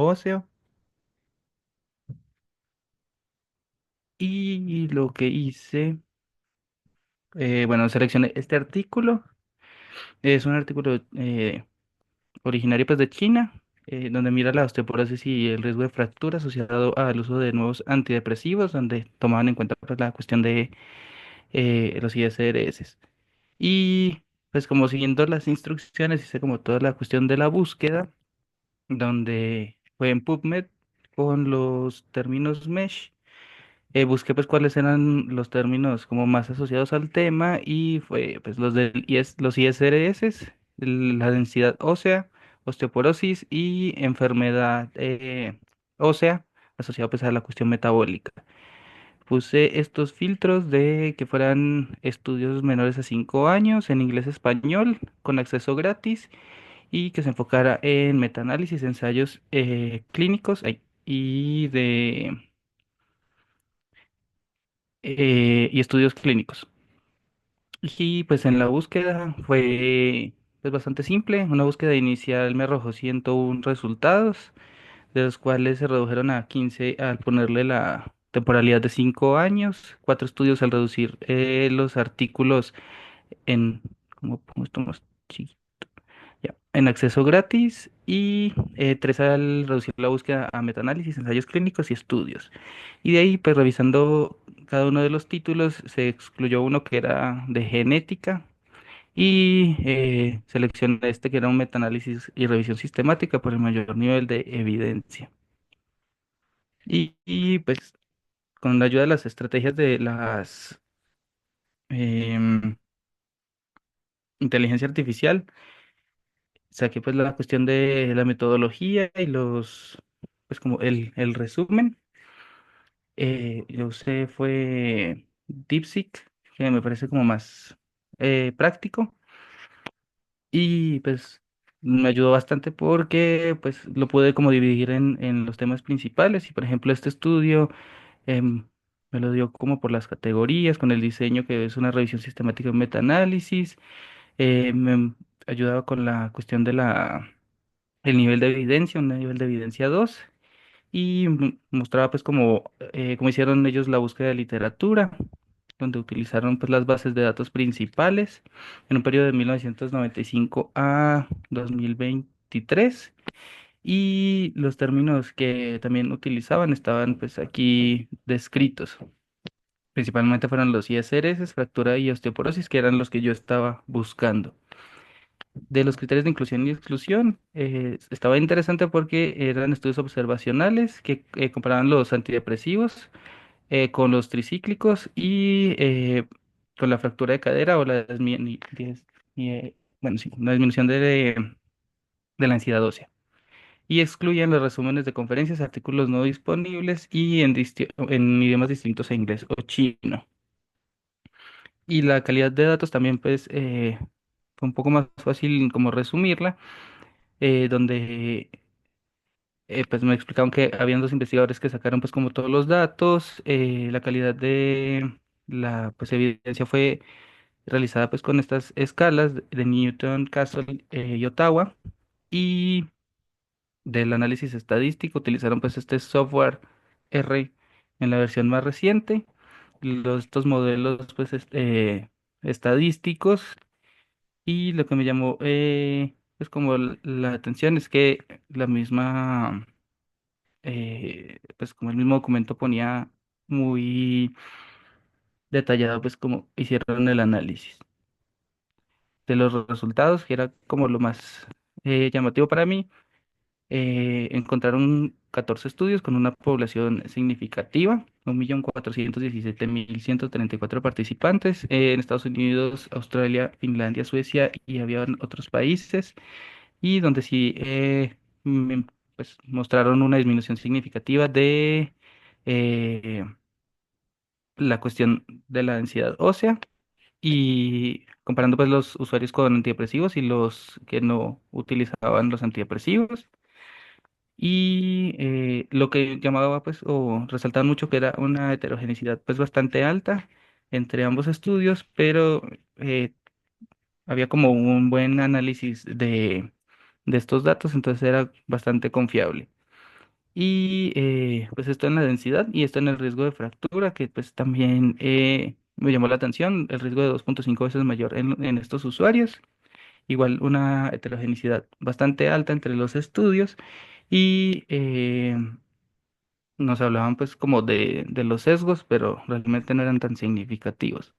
óseo. Y lo que hice, bueno, seleccioné este artículo. Es un artículo originario pues de China, donde mira la osteoporosis y el riesgo de fractura asociado al uso de nuevos antidepresivos, donde tomaban en cuenta pues, la cuestión de los ISRS. Y pues como siguiendo las instrucciones, hice como toda la cuestión de la búsqueda, donde fue en PubMed con los términos mesh. Busqué pues cuáles eran los términos como más asociados al tema y fue pues los ISRS, la densidad ósea, osteoporosis y enfermedad ósea asociada pues a la cuestión metabólica. Puse estos filtros de que fueran estudios menores a 5 años en inglés-español con acceso gratis y que se enfocara en metaanálisis, ensayos clínicos y estudios clínicos. Y pues en la búsqueda fue pues bastante simple. Una búsqueda inicial me arrojó 101 resultados, de los cuales se redujeron a 15 al ponerle la temporalidad de 5 años, 4 estudios al reducir los artículos en, como esto más chiquito, ya, en acceso gratis y 3 al reducir la búsqueda a metaanálisis, ensayos clínicos y estudios. Y de ahí, pues revisando cada uno de los títulos, se excluyó uno que era de genética y seleccioné este que era un metaanálisis y revisión sistemática por el mayor nivel de evidencia. Pues con la ayuda de las estrategias de las em, inteligencia artificial, saqué pues la cuestión de la metodología y pues como el resumen. Yo usé fue DeepSeek, que me parece como más práctico. Y pues me ayudó bastante porque pues lo pude como dividir en los temas principales y por ejemplo este estudio em, me lo dio como por las categorías con el diseño que es una revisión sistemática de metaanálisis, me ayudaba con la cuestión de el nivel de evidencia, un nivel de evidencia 2 y mostraba pues como hicieron ellos la búsqueda de literatura, donde utilizaron pues las bases de datos principales en un periodo de 1995 a 2023 y los términos que también utilizaban estaban pues aquí descritos. Principalmente fueron los ISRS, fractura y osteoporosis, que eran los que yo estaba buscando. De los criterios de inclusión y exclusión, estaba interesante porque eran estudios observacionales que comparaban los antidepresivos con los tricíclicos y con la fractura de cadera o bueno, sí, la disminución de la ansiedad ósea. Y excluyen los resúmenes de conferencias, artículos no disponibles y en idiomas distintos a inglés o chino. Y la calidad de datos también, pues, fue un poco más fácil como resumirla, donde pues me explicaron que habían dos investigadores que sacaron pues como todos los datos, la calidad de la pues evidencia fue realizada pues con estas escalas de Newton, Castle y Ottawa y del análisis estadístico utilizaron pues este software R en la versión más reciente, estos modelos pues estadísticos y lo que me llamó pues como la atención es que la misma pues como el mismo documento ponía muy detallado, pues como hicieron el análisis de los resultados, que era como lo más llamativo para mí. Encontraron 14 estudios con una población significativa, 1.417.134 participantes en Estados Unidos, Australia, Finlandia, Suecia y había otros países, y donde sí pues, mostraron una disminución significativa de eh, la cuestión de la densidad ósea y comparando pues los usuarios con antidepresivos y los que no utilizaban los antidepresivos. Y lo que llamaba pues o resaltaba mucho que era una heterogeneidad pues bastante alta entre ambos estudios, pero había como un buen análisis de estos datos, entonces era bastante confiable. Y pues esto en la densidad y esto en el riesgo de fractura, que pues también me llamó la atención, el riesgo de 2,5 veces mayor en estos usuarios, igual una heterogeneidad bastante alta entre los estudios y nos hablaban pues como de los sesgos, pero realmente no eran tan significativos.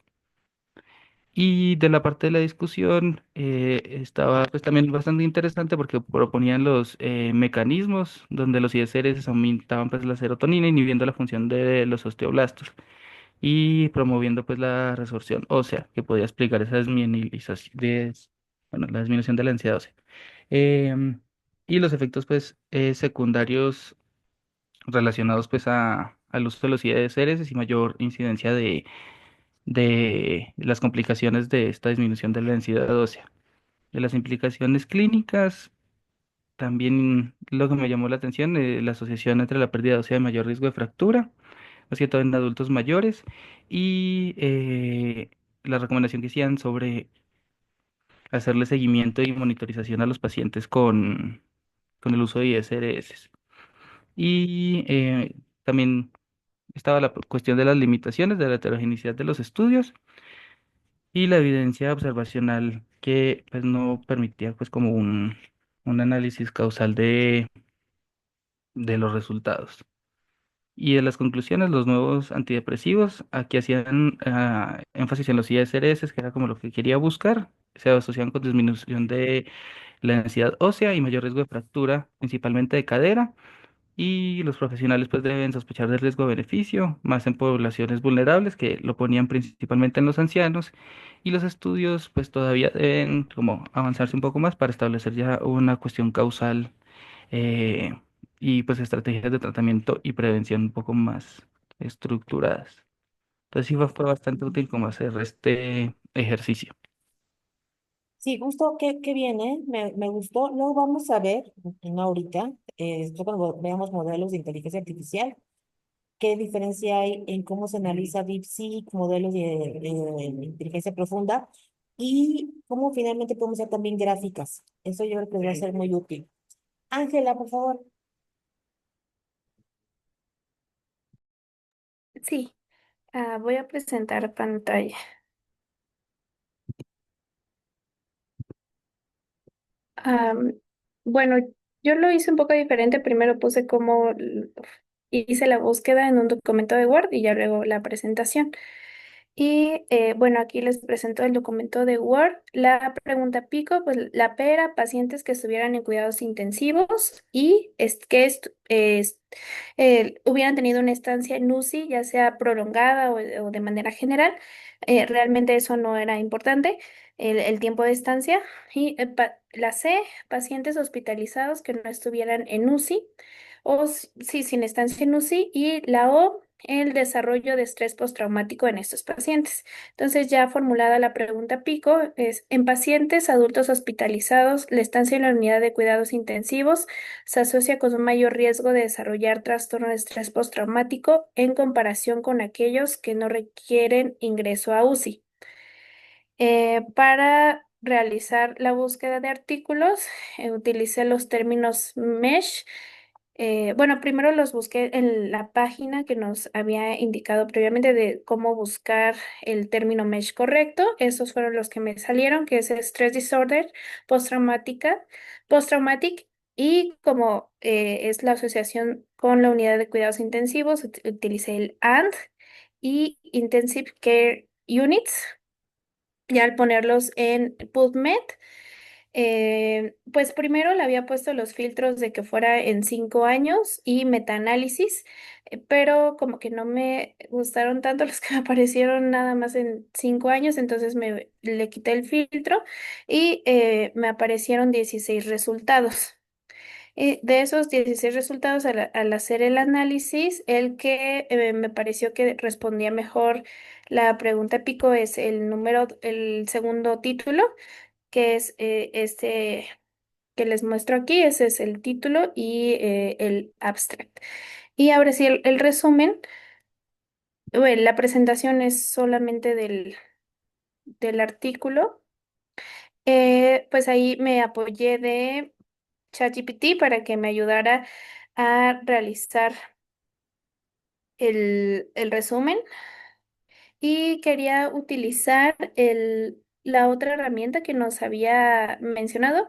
Y de la parte de la discusión estaba pues también bastante interesante porque proponían los mecanismos donde los ISRs aumentaban pues la serotonina inhibiendo la función de los osteoblastos y promoviendo pues la resorción ósea que podía explicar esa desmielinización, bueno, la disminución de la densidad ósea. Em, y los efectos pues secundarios relacionados pues al uso de los ISRs y mayor incidencia de las complicaciones de esta disminución de la densidad ósea. De las implicaciones clínicas, también lo que me llamó la atención, la asociación entre la pérdida ósea y mayor riesgo de fractura, más que todo en adultos mayores, y la recomendación que hacían sobre hacerle seguimiento y monitorización a los pacientes con el uso de ISRS. Y también estaba la cuestión de las limitaciones de la heterogeneidad de los estudios y la evidencia observacional que pues no permitía pues como un análisis causal de los resultados. Y de las conclusiones, los nuevos antidepresivos, aquí hacían énfasis en los ISRS, que era como lo que quería buscar, se asocian con disminución de la densidad ósea y mayor riesgo de fractura, principalmente de cadera, y los profesionales pues deben sospechar del riesgo-beneficio, más en poblaciones vulnerables, que lo ponían principalmente en los ancianos, y los estudios pues todavía deben como avanzarse un poco más para establecer ya una cuestión causal eh, y pues estrategias de tratamiento y prevención un poco más estructuradas. Entonces sí fue bastante útil como hacer este ejercicio. Sí, justo, qué bien, ¿eh? Me gustó. Luego vamos a ver, no ahorita, esto cuando veamos modelos de inteligencia artificial, qué diferencia hay en cómo se analiza DeepSeek, modelos de inteligencia profunda, y cómo finalmente podemos hacer también gráficas. Eso yo creo que va a ser muy útil. Ángela, por favor. Sí, voy a presentar pantalla. Am, bueno, yo lo hice un poco diferente. Primero puse hice la búsqueda en un documento de Word y ya luego la presentación. Y bueno, aquí les presento el documento de Word. La pregunta pico, pues la P era pacientes que estuvieran en cuidados intensivos y hubieran tenido una estancia en UCI, ya sea prolongada o de manera general. Realmente eso no era importante, el tiempo de estancia. Y la C, pacientes hospitalizados que no estuvieran en UCI sí, sin estancia en UCI. Y la O, el desarrollo de estrés postraumático en estos pacientes. Entonces, ya formulada la pregunta pico, es, en pacientes adultos hospitalizados, la estancia en la unidad de cuidados intensivos se asocia con un mayor riesgo de desarrollar trastorno de estrés postraumático en comparación con aquellos que no requieren ingreso a UCI. Para realizar la búsqueda de artículos, utilicé los términos MESH. Bueno, primero los busqué en la página que nos había indicado previamente de cómo buscar el término MESH correcto. Esos fueron los que me salieron, que es Stress Disorder postraumática, postraumatic. Y como es la asociación con la unidad de cuidados intensivos, utilicé el AND y Intensive Care Units. Ya al ponerlos en PubMed, pues primero le había puesto los filtros de que fuera en 5 años y metaanálisis, pero como que no me gustaron tanto los que me aparecieron nada más en 5 años, entonces le quité el filtro y me aparecieron 16 resultados. Y de esos 16 resultados, al hacer el análisis, el que me pareció que respondía mejor la pregunta pico es el segundo título, que es este que les muestro aquí. Ese es el título y el abstract. Y ahora sí, el resumen. Bueno, la presentación es solamente del artículo. Pues ahí me apoyé de ChatGPT para que me ayudara a realizar el resumen y quería utilizar la otra herramienta que nos había mencionado,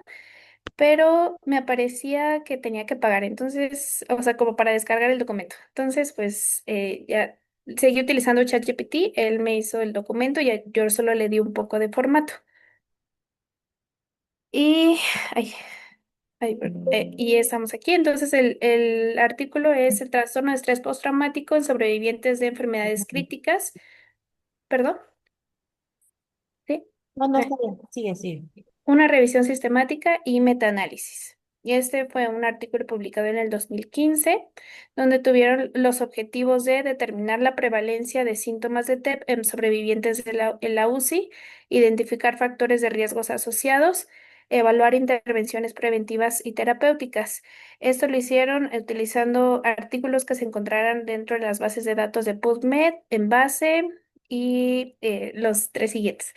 pero me aparecía que tenía que pagar, entonces, o sea, como para descargar el documento. Entonces, pues ya seguí utilizando ChatGPT, él me hizo el documento y yo solo le di un poco de formato. Y, ay, y estamos aquí. Entonces, el artículo es el trastorno de estrés postraumático en sobrevivientes de enfermedades críticas. ¿Perdón? ¿Sí? No, no, Ah, está bien. Sigue, sigue. una revisión sistemática y metaanálisis. Y este fue un artículo publicado en el 2015, donde tuvieron los objetivos de determinar la prevalencia de síntomas de TEP en sobrevivientes en la UCI, identificar factores de riesgos asociados, evaluar intervenciones preventivas y terapéuticas. Esto lo hicieron utilizando artículos que se encontraran dentro de las bases de datos de PubMed, Embase y los tres siguientes.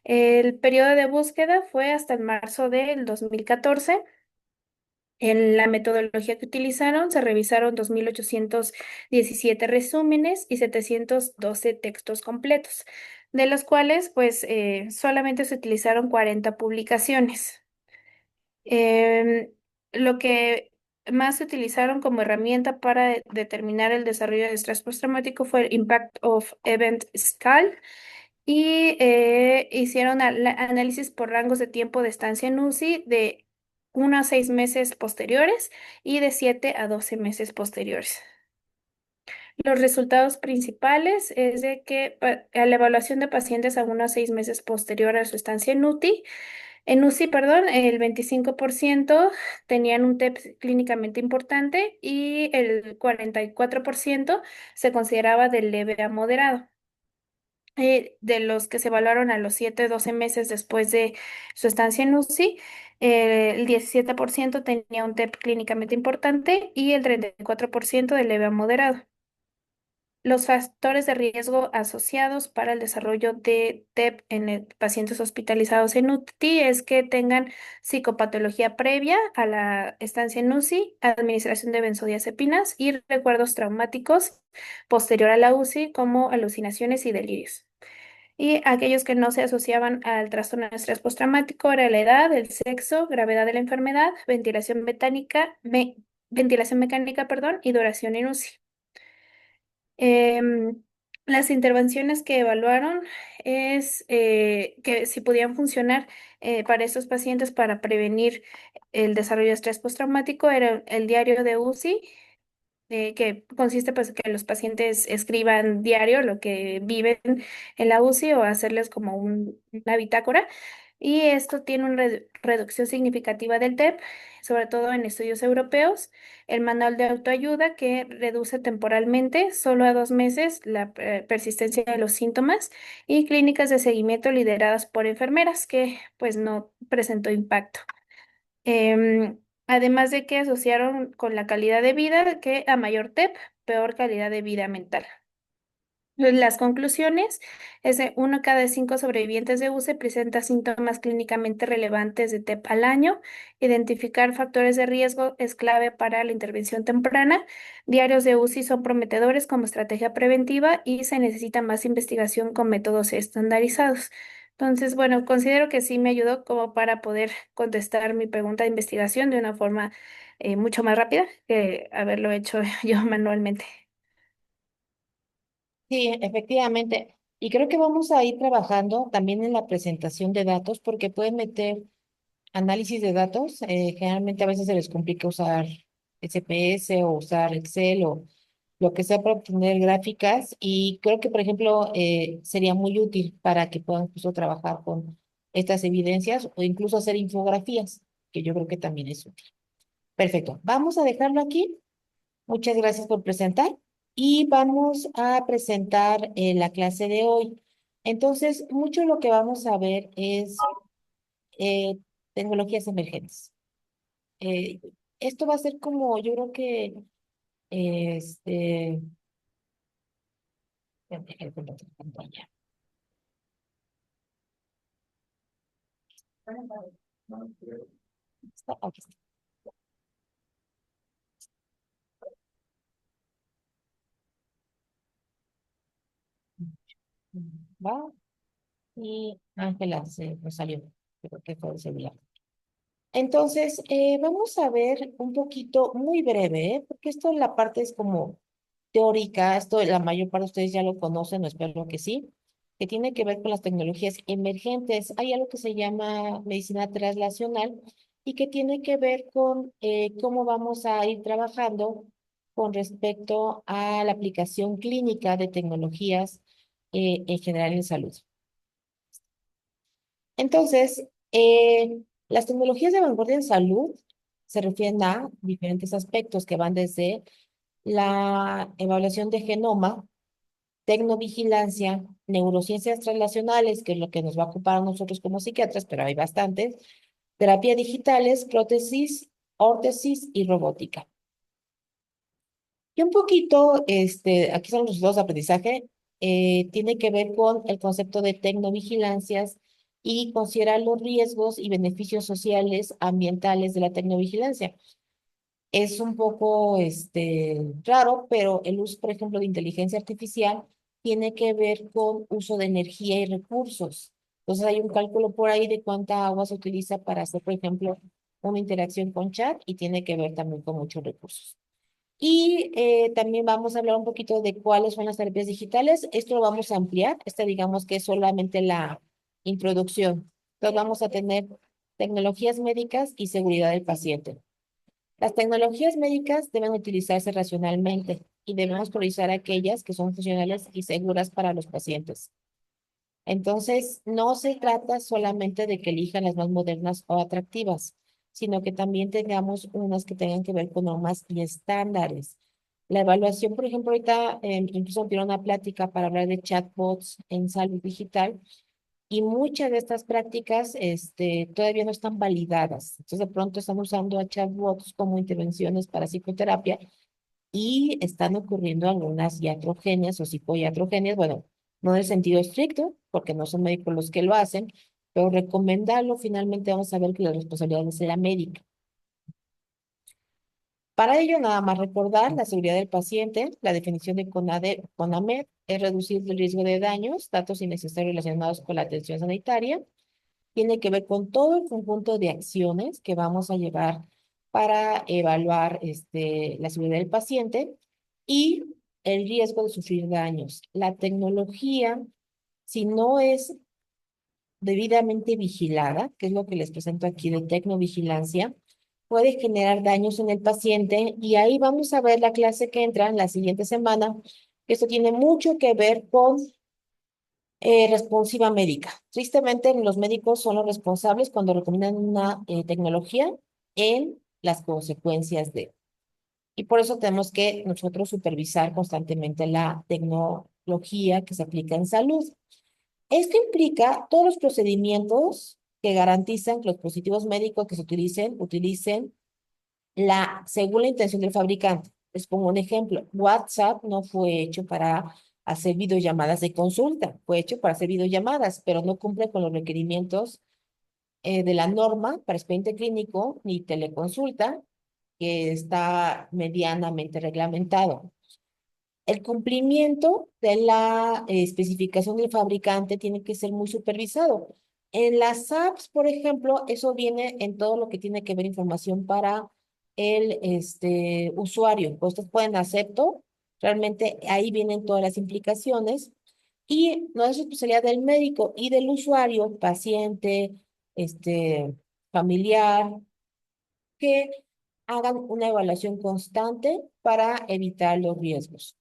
El periodo de búsqueda fue hasta el marzo del 2014. En la metodología que utilizaron se revisaron 2.817 resúmenes y 712 textos completos, de los cuales pues solamente se utilizaron 40 publicaciones. Em, lo que más se utilizaron como herramienta para determinar el desarrollo de estrés postraumático fue el Impact of Event Scale y hicieron análisis por rangos de tiempo de estancia en UCI de 1 a 6 meses posteriores y de 7 a 12 meses posteriores. Los resultados principales es de que a la evaluación de pacientes a 1 a 6 meses posterior a su estancia en UCI, perdón, el 25% tenían un TEP clínicamente importante y el 44% se consideraba de leve a moderado. De los que se evaluaron a los 7 a 12 meses después de su estancia en UCI, el 17% tenía un TEP clínicamente importante y el 34% de leve a moderado. Los factores de riesgo asociados para el desarrollo de TEP en pacientes hospitalizados en UTI es que tengan psicopatología previa a la estancia en UCI, administración de benzodiazepinas y recuerdos traumáticos posterior a la UCI como alucinaciones y delirios. Y aquellos que no se asociaban al trastorno de estrés postraumático era la edad, el sexo, gravedad de la enfermedad, ventilación mecánica, perdón, y duración en UCI. Em, las intervenciones que evaluaron es que si podían funcionar para estos pacientes para prevenir el desarrollo de estrés postraumático era el diario de UCI, que consiste pues que los pacientes escriban diario lo que viven en la UCI o hacerles como una bitácora. Y esto tiene una reducción significativa del TEP, sobre todo en estudios europeos. El manual de autoayuda que reduce temporalmente solo a 2 meses la persistencia de los síntomas y clínicas de seguimiento lideradas por enfermeras que pues no presentó impacto. Además de que asociaron con la calidad de vida que a mayor TEP, peor calidad de vida mental. Las conclusiones es de 1 cada 5 sobrevivientes de UCI presenta síntomas clínicamente relevantes de TEP al año. Identificar factores de riesgo es clave para la intervención temprana. Diarios de UCI son prometedores como estrategia preventiva y se necesita más investigación con métodos estandarizados. Entonces, bueno, considero que sí me ayudó como para poder contestar mi pregunta de investigación de una forma mucho más rápida que haberlo hecho yo manualmente. Sí, efectivamente. Y creo que vamos a ir trabajando también en la presentación de datos porque pueden meter análisis de datos. Generalmente a veces se les complica usar SPS o usar Excel o lo que sea para obtener gráficas. Y creo que, por ejemplo, sería muy útil para que puedan incluso trabajar con estas evidencias o incluso hacer infografías, que yo creo que también es útil. Perfecto. Vamos a dejarlo aquí. Muchas gracias por presentar y vamos a presentar la clase de hoy. Entonces, mucho lo que vamos a ver es eh, tecnologías emergentes. Eh, Esto va a ser como, yo creo que, este, déjame compartir pantalla. Aquí está. Va. Y Ángela se nos salió. Creo que fue el celular. Entonces, vamos a ver un poquito, muy breve, porque esto la parte es como teórica, esto la mayor parte de ustedes ya lo conocen, espero que sí, que tiene que ver con las tecnologías emergentes. Hay algo que se llama medicina translacional y que tiene que ver con cómo vamos a ir trabajando con respecto a la aplicación clínica de tecnologías en general en salud. Entonces, las tecnologías de vanguardia en salud se refieren a diferentes aspectos que van desde la evaluación de genoma, tecnovigilancia, neurociencias translacionales, que es lo que nos va a ocupar a nosotros como psiquiatras, pero hay bastantes, terapia digitales, prótesis, órtesis y robótica. Y un poquito, aquí son los resultados de aprendizaje, tiene que ver con el concepto de tecnovigilancias y considerar los riesgos y beneficios sociales, ambientales de la tecnovigilancia. Es un poco, raro, pero el uso, por ejemplo, de inteligencia artificial tiene que ver con uso de energía y recursos. Entonces hay un cálculo por ahí de cuánta agua se utiliza para hacer, por ejemplo, una interacción con chat y tiene que ver también con muchos recursos. Y también vamos a hablar un poquito de cuáles son las terapias digitales. Esto lo vamos a ampliar. Digamos que es solamente la introducción. Entonces vamos a tener tecnologías médicas y seguridad del paciente. Las tecnologías médicas deben utilizarse racionalmente y debemos priorizar aquellas que son funcionales y seguras para los pacientes. Entonces, no se trata solamente de que elijan las más modernas o atractivas, sino que también tengamos unas que tengan que ver con normas y estándares. La evaluación, por ejemplo, ahorita incluso tuvieron una plática para hablar de chatbots en salud digital y muchas de estas prácticas todavía no están validadas. Entonces, de pronto están usando a chatbots como intervenciones para psicoterapia y están ocurriendo algunas iatrogenias o psicoiatrogenias, bueno, no en el sentido estricto, porque no son médicos los que lo hacen, pero recomendarlo, finalmente vamos a ver que la responsabilidad es de la médica. Para ello, nada más recordar la seguridad del paciente, la definición de CONAMED es reducir el riesgo de daños, datos innecesarios relacionados con la atención sanitaria. Tiene que ver con todo el conjunto de acciones que vamos a llevar para evaluar la seguridad del paciente y el riesgo de sufrir daños. La tecnología, si no es debidamente vigilada, que es lo que les presento aquí de tecnovigilancia, puede generar daños en el paciente y ahí vamos a ver la clase que entra en la siguiente semana. Esto tiene mucho que ver con responsiva médica. Tristemente, los médicos son los responsables cuando recomiendan una tecnología en las consecuencias de. Y por eso tenemos que nosotros supervisar constantemente la tecnología que se aplica en salud. Esto implica todos los procedimientos que garantizan que los dispositivos médicos que se utilicen según la intención del fabricante. Les pongo un ejemplo. WhatsApp no fue hecho para hacer videollamadas de consulta, fue hecho para hacer videollamadas, pero no cumple con los requerimientos de la norma para expediente clínico ni teleconsulta, que está medianamente reglamentado. El cumplimiento de la especificación del fabricante tiene que ser muy supervisado. En las apps, por ejemplo, eso viene en todo lo que tiene que ver información para el usuario. Ustedes pueden acepto, realmente ahí vienen todas las implicaciones y no es responsabilidad del médico y del usuario, paciente, familiar, que hagan una evaluación constante para evitar los riesgos.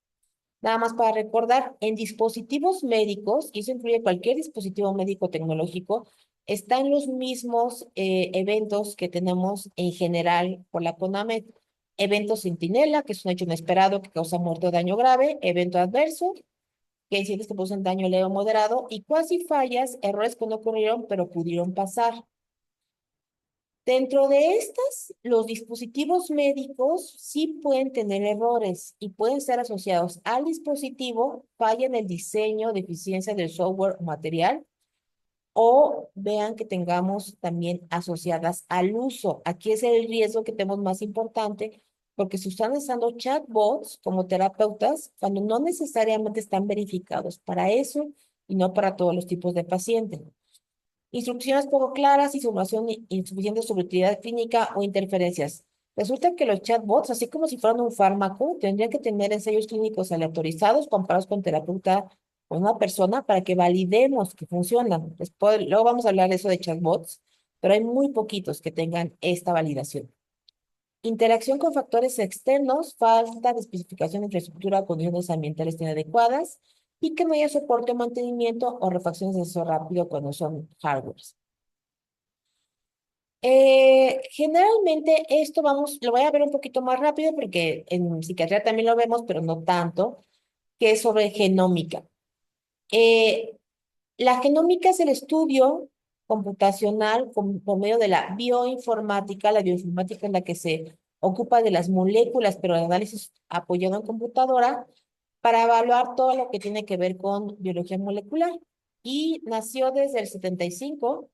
Nada más para recordar, en dispositivos médicos, y eso incluye cualquier dispositivo médico tecnológico, están los mismos eventos que tenemos en general por la CONAMED. Evento centinela, que es un hecho inesperado que causa muerte o daño grave. Evento adverso, que hay incidentes que producen daño leve o moderado. Y cuasi fallas, errores que no ocurrieron, pero pudieron pasar. Dentro de estas, los dispositivos médicos sí pueden tener errores y pueden ser asociados al dispositivo, falla en el diseño, deficiencia del software o material, o vean que tengamos también asociadas al uso. Aquí es el riesgo que tenemos más importante, porque si están usando chatbots como terapeutas, cuando no necesariamente están verificados para eso, y no para todos los tipos de pacientes. Instrucciones poco claras, información insuficiente sobre utilidad clínica o interferencias. Resulta que los chatbots, así como si fueran un fármaco, tendrían que tener ensayos clínicos aleatorizados comparados con terapeuta o una persona para que validemos que funcionan. Después, luego vamos a hablar de eso de chatbots, pero hay muy poquitos que tengan esta validación. Interacción con factores externos, falta de especificación de infraestructura, condiciones ambientales inadecuadas y que no haya soporte o mantenimiento o refacciones de acceso rápido cuando son hardwares. Generalmente esto lo voy a ver un poquito más rápido porque en psiquiatría también lo vemos, pero no tanto, que es sobre genómica. Eh, la genómica es el estudio computacional por medio de la bioinformática. La bioinformática es la que se ocupa de las moléculas, pero el análisis apoyado en computadora para evaluar todo lo que tiene que ver con biología molecular. Y nació desde el 75.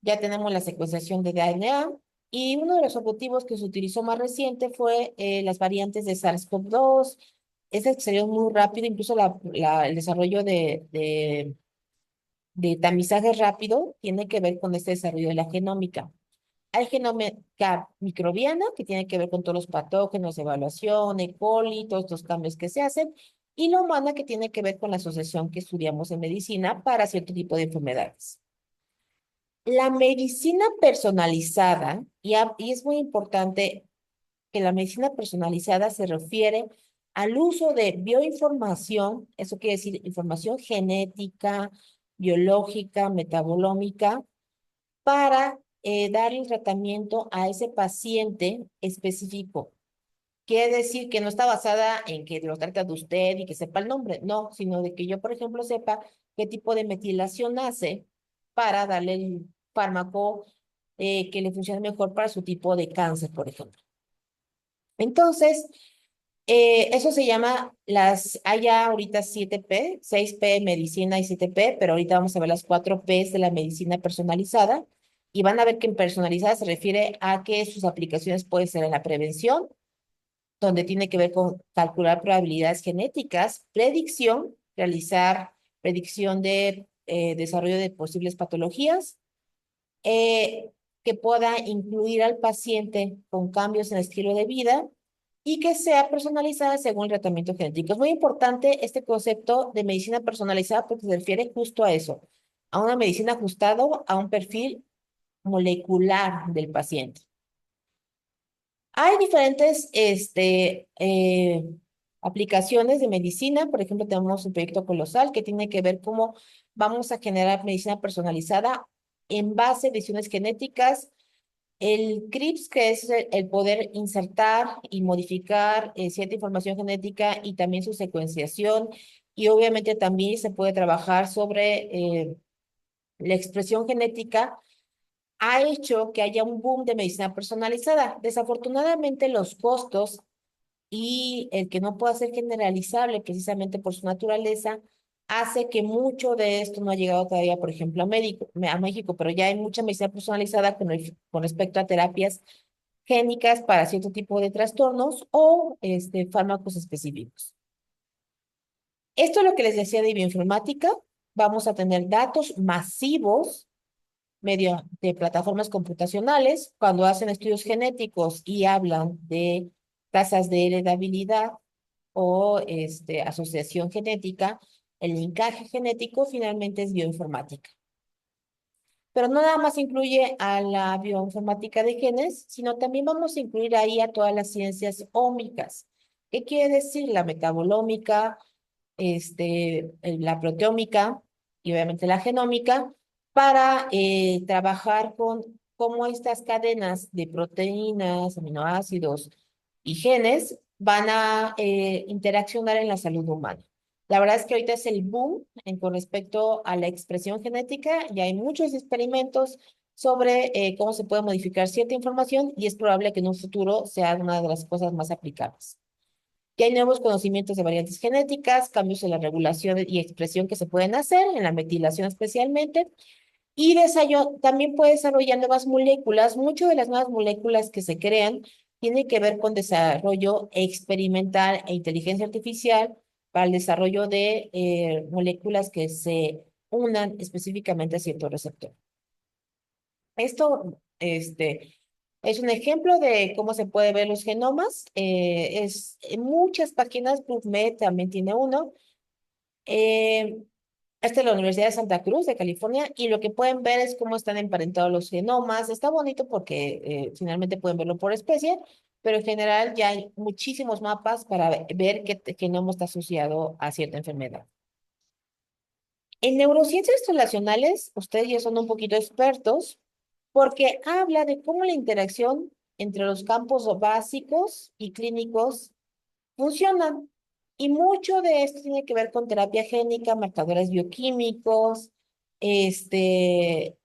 Ya tenemos la secuenciación de DNA y uno de los objetivos que se utilizó más reciente fue las variantes de SARS-CoV-2. Ese salió muy rápido, incluso el desarrollo de tamizaje rápido tiene que ver con este desarrollo de la genómica. Hay genómica microbiana, que tiene que ver con todos los patógenos, evaluación, E. coli, todos estos cambios que se hacen, y la humana, que tiene que ver con la asociación que estudiamos en medicina para cierto tipo de enfermedades. La medicina personalizada, y es muy importante que la medicina personalizada se refiere al uso de bioinformación, eso quiere decir información genética, biológica, metabolómica, para darle un tratamiento a ese paciente específico. Quiere decir que no está basada en que lo trata de usted y que sepa el nombre, no, sino de que yo, por ejemplo, sepa qué tipo de metilación hace para darle el fármaco que le funcione mejor para su tipo de cáncer, por ejemplo. Entonces, eso se llama hay ya ahorita 7P, 6P medicina y 7P, pero ahorita vamos a ver las 4Ps de la medicina personalizada y van a ver que en personalizada se refiere a que sus aplicaciones pueden ser en la prevención, donde tiene que ver con calcular probabilidades genéticas, predicción, realizar predicción de desarrollo de posibles patologías, eh, que pueda incluir al paciente con cambios en el estilo de vida y que sea personalizada según el tratamiento genético. Es muy importante este concepto de medicina personalizada porque se refiere justo a eso, a una medicina ajustada a un perfil molecular del paciente. Hay diferentes aplicaciones de medicina. Por ejemplo, tenemos un proyecto colosal que tiene que ver cómo vamos a generar medicina personalizada en base a decisiones genéticas. El CRISPR, que es el poder insertar y modificar cierta información genética y también su secuenciación. Y obviamente también se puede trabajar sobre la expresión genética, ha hecho que haya un boom de medicina personalizada. Desafortunadamente, los costos y el que no pueda ser generalizable precisamente por su naturaleza hace que mucho de esto no ha llegado todavía, por ejemplo, a México, pero ya hay mucha medicina personalizada con respecto a terapias génicas para cierto tipo de trastornos o fármacos específicos. Esto es lo que les decía de bioinformática. Vamos a tener datos masivos mediante plataformas computacionales, cuando hacen estudios genéticos y hablan de tasas de heredabilidad o asociación genética, el encaje genético finalmente es bioinformática. Pero no nada más incluye a la bioinformática de genes, sino también vamos a incluir ahí a todas las ciencias ómicas. ¿Qué quiere decir? La metabolómica, la proteómica y obviamente la genómica, para trabajar con cómo estas cadenas de proteínas, aminoácidos y genes van a interaccionar en la salud humana. La verdad es que ahorita es el boom con respecto a la expresión genética. Ya hay muchos experimentos sobre cómo se puede modificar cierta información y es probable que en un futuro sea una de las cosas más aplicables. Ya hay nuevos conocimientos de variantes genéticas, cambios en la regulación y expresión que se pueden hacer, en la metilación especialmente, y también puede desarrollar nuevas moléculas. Muchas de las nuevas moléculas que se crean tienen que ver con desarrollo experimental e inteligencia artificial para el desarrollo de moléculas que se unan específicamente a cierto receptor. Esto, es un ejemplo de cómo se puede ver los genomas. Es en muchas páginas, PubMed también tiene uno. Eh, Esta es la Universidad de Santa Cruz de California y lo que pueden ver es cómo están emparentados los genomas. Está bonito porque finalmente pueden verlo por especie, pero en general ya hay muchísimos mapas para ver qué genoma está asociado a cierta enfermedad. En neurociencias relacionales, ustedes ya son un poquito expertos porque habla de cómo la interacción entre los campos básicos y clínicos funcionan. Y mucho de esto tiene que ver con terapia génica, marcadores bioquímicos,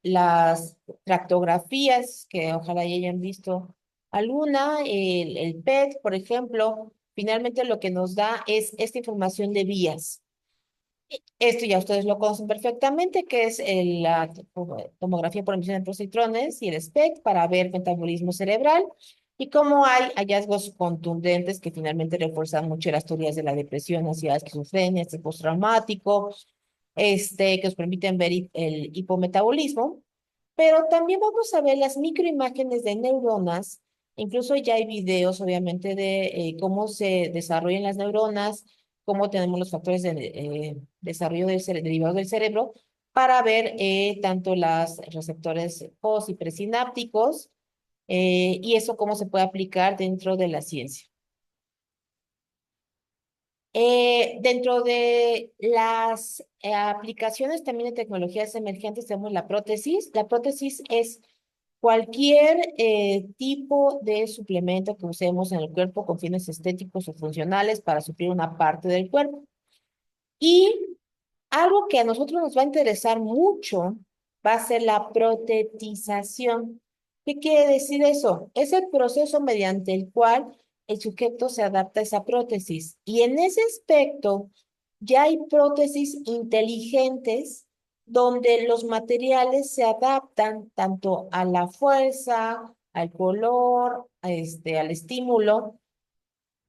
las tractografías, que ojalá ya hayan visto alguna, el PET, por ejemplo, finalmente lo que nos da es esta información de vías. Esto ya ustedes lo conocen perfectamente, que es la tomografía por emisión de positrones y el SPECT para ver metabolismo cerebral y cómo hay hallazgos contundentes que finalmente refuerzan mucho las teorías de la depresión, ansiedad, esquizofrenia, estrés postraumático, que nos permiten ver el hipometabolismo. Pero también vamos a ver las microimágenes de neuronas. Incluso ya hay videos, obviamente, de cómo se desarrollan las neuronas, cómo tenemos los factores de desarrollo derivados del cerebro, para ver tanto los receptores post y presinápticos, y eso cómo se puede aplicar dentro de la ciencia. Dentro de las aplicaciones también de tecnologías emergentes tenemos la prótesis. La prótesis es cualquier tipo de suplemento que usemos en el cuerpo con fines estéticos o funcionales para suplir una parte del cuerpo. Y algo que a nosotros nos va a interesar mucho va a ser la protetización. ¿Qué quiere decir eso? Es el proceso mediante el cual el sujeto se adapta a esa prótesis. Y en ese aspecto ya hay prótesis inteligentes donde los materiales se adaptan tanto a la fuerza, al color, al estímulo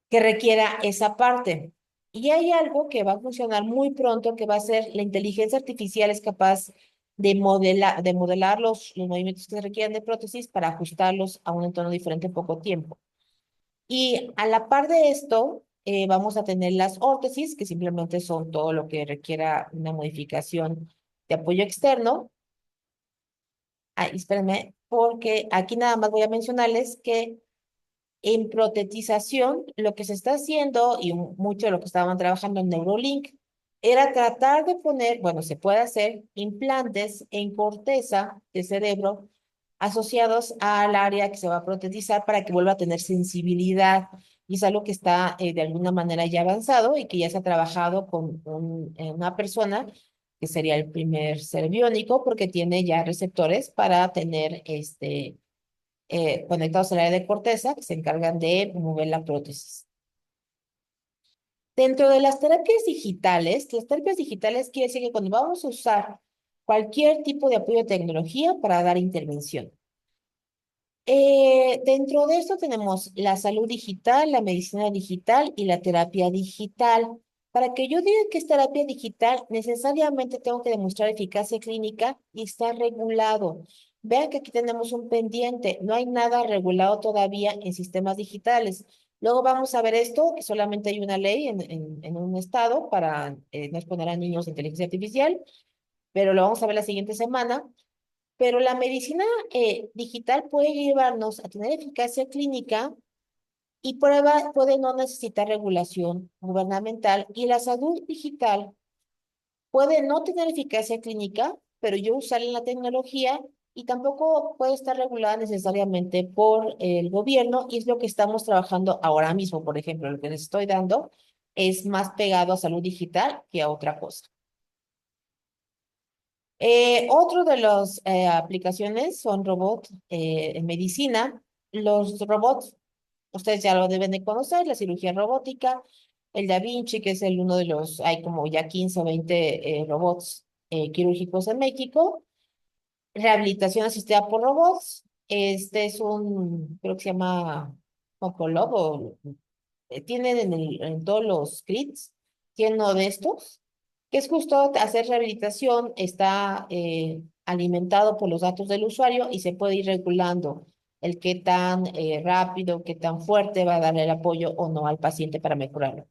que requiera esa parte. Y hay algo que va a funcionar muy pronto, que va a ser la inteligencia artificial es capaz de modelar los movimientos que se requieren de prótesis para ajustarlos a un entorno diferente en poco tiempo. Y a la par de esto, vamos a tener las órtesis, que simplemente son todo lo que requiera una modificación de apoyo externo. Ah, espérenme, porque aquí nada más voy a mencionarles que en protetización, lo que se está haciendo, y mucho de lo que estaban trabajando en Neurolink, era tratar de poner, bueno, se puede hacer implantes en corteza del cerebro asociados al área que se va a protetizar para que vuelva a tener sensibilidad. Y es algo que está de alguna manera ya avanzado y que ya se ha trabajado con una persona que sería el primer ser biónico porque tiene ya receptores para tener conectados al área de corteza que se encargan de mover la prótesis. Dentro de las terapias digitales quiere decir que cuando vamos a usar cualquier tipo de apoyo de tecnología para dar intervención. Dentro de esto tenemos la salud digital, la medicina digital y la terapia digital. Para que yo diga que es terapia digital, necesariamente tengo que demostrar eficacia clínica y está regulado. Vean que aquí tenemos un pendiente, no hay nada regulado todavía en sistemas digitales. Luego vamos a ver esto, que solamente hay una ley en un estado para no exponer a niños a inteligencia artificial, pero lo vamos a ver la siguiente semana. Pero la medicina digital puede llevarnos a tener eficacia clínica y prueba puede no necesitar regulación gubernamental. Y la salud digital puede no tener eficacia clínica, pero yo usarla en la tecnología y tampoco puede estar regulada necesariamente por el gobierno. Y es lo que estamos trabajando ahora mismo. Por ejemplo, lo que les estoy dando es más pegado a salud digital que a otra cosa. Otro de las aplicaciones son robots en medicina. Los robots, ustedes ya lo deben de conocer, la cirugía robótica, el Da Vinci, que es el uno de los, hay como ya 15 o 20 robots quirúrgicos en México. Rehabilitación asistida por robots. Este es creo que se llama Oncolob, tienen en todos los crits. tiene uno de estos, que es justo hacer rehabilitación, está alimentado por los datos del usuario y se puede ir regulando el qué tan rápido, qué tan fuerte va a darle el apoyo o no al paciente para mejorarlo.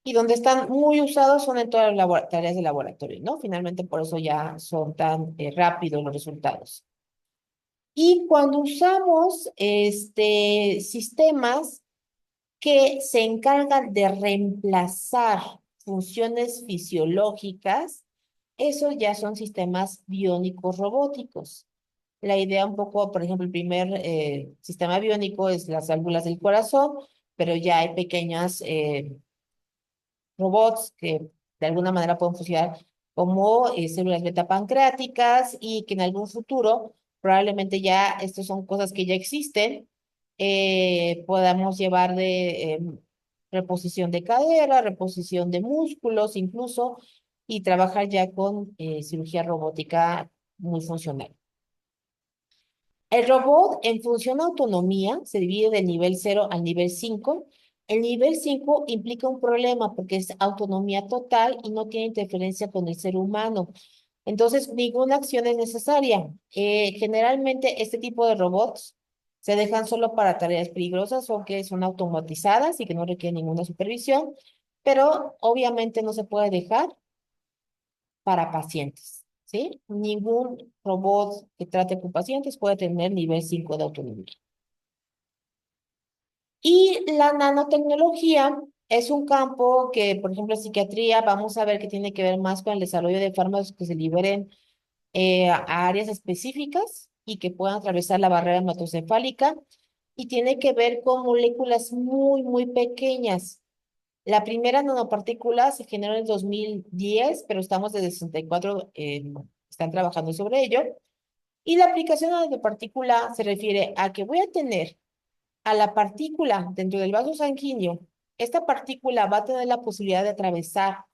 Y donde están muy usados son en todas las tareas de laboratorio, ¿no? Finalmente por eso ya son tan rápidos los resultados. Y cuando usamos sistemas que se encargan de reemplazar funciones fisiológicas, esos ya son sistemas biónicos robóticos. La idea un poco, por ejemplo, el primer sistema biónico es las válvulas del corazón, pero ya hay pequeñas robots que de alguna manera pueden funcionar como células beta pancreáticas y que en algún futuro, probablemente ya, estas son cosas que ya existen, podamos llevar de reposición de cadera, reposición de músculos incluso, y trabajar ya con cirugía robótica muy funcional. El robot en función de autonomía se divide del nivel 0 al nivel 5. El nivel 5 implica un problema porque es autonomía total y no tiene interferencia con el ser humano. Entonces, ninguna acción es necesaria. Generalmente, este tipo de robots se dejan solo para tareas peligrosas o que son automatizadas y que no requieren ninguna supervisión, pero obviamente no se puede dejar para pacientes, ¿sí? Ningún robot que trate con pacientes puede tener nivel 5 de autonomía. Y la nanotecnología es un campo que, por ejemplo, en psiquiatría, vamos a ver que tiene que ver más con el desarrollo de fármacos que se liberen a áreas específicas y que puedan atravesar la barrera hematocefálica y tiene que ver con moléculas muy, muy pequeñas. La primera nanopartícula se generó en el 2010, pero estamos desde 64, están trabajando sobre ello. Y la aplicación de nanopartícula se refiere a que voy a tener a la partícula dentro del vaso sanguíneo. Esta partícula va a tener la posibilidad de atravesar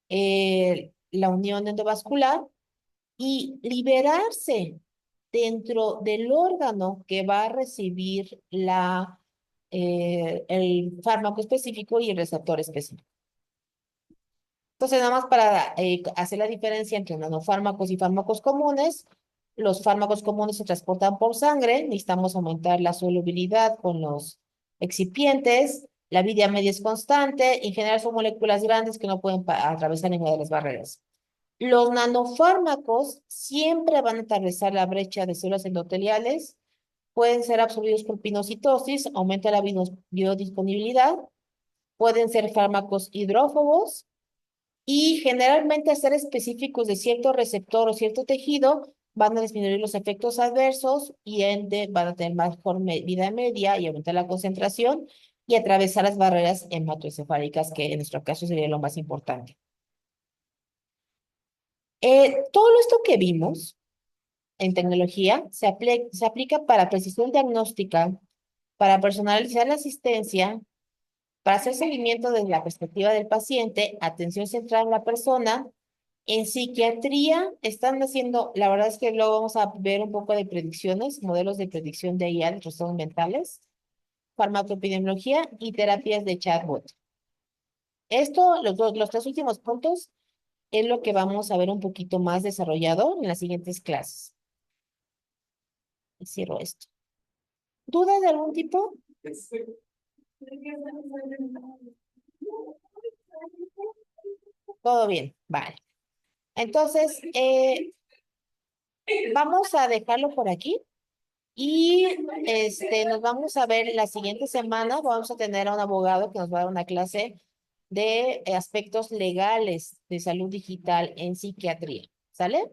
la unión endovascular y liberarse dentro del órgano que va a recibir el fármaco específico y el receptor específico. Entonces, nada más para hacer la diferencia entre nanofármacos y fármacos comunes, los fármacos comunes se transportan por sangre, necesitamos aumentar la solubilidad con los excipientes, la vida media es constante, en general son moléculas grandes que no pueden atravesar ninguna de las barreras. Los nanofármacos siempre van a atravesar la brecha de células endoteliales, pueden ser absorbidos por pinocitosis, aumenta la biodisponibilidad, pueden ser fármacos hidrófobos, y generalmente al ser específicos de cierto receptor o cierto tejido, van a disminuir los efectos adversos y ende van a tener mejor vida media y aumentar la concentración y atravesar las barreras hematoencefálicas, que en nuestro caso sería lo más importante. Todo esto que vimos en tecnología se aplica para precisión diagnóstica, para personalizar la asistencia, para hacer seguimiento desde la perspectiva del paciente, atención centrada en la persona. En psiquiatría están haciendo, la verdad es que luego vamos a ver un poco de predicciones, modelos de predicción de IA, de trastornos mentales, farmacoepidemiología y terapias de chatbot. Esto, los tres últimos puntos, es lo que vamos a ver un poquito más desarrollado en las siguientes clases. Y cierro esto. ¿Dudas de algún tipo? Todo bien, vale. Entonces, vamos a dejarlo por aquí. Y nos vamos a ver la siguiente semana. Vamos a tener a un abogado que nos va a dar una clase de aspectos legales de salud digital en psiquiatría. ¿Sale?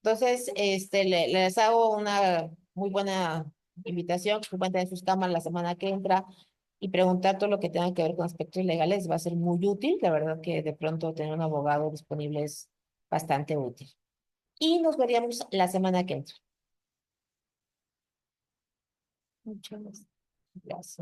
Entonces, les hago una muy buena invitación que puedan tener sus cámaras la semana que entra y preguntar todo lo que tenga que ver con aspectos legales. Va a ser muy útil. La verdad que de pronto tener un abogado disponible es bastante útil. Y nos veríamos la semana que entra. Muchas gracias.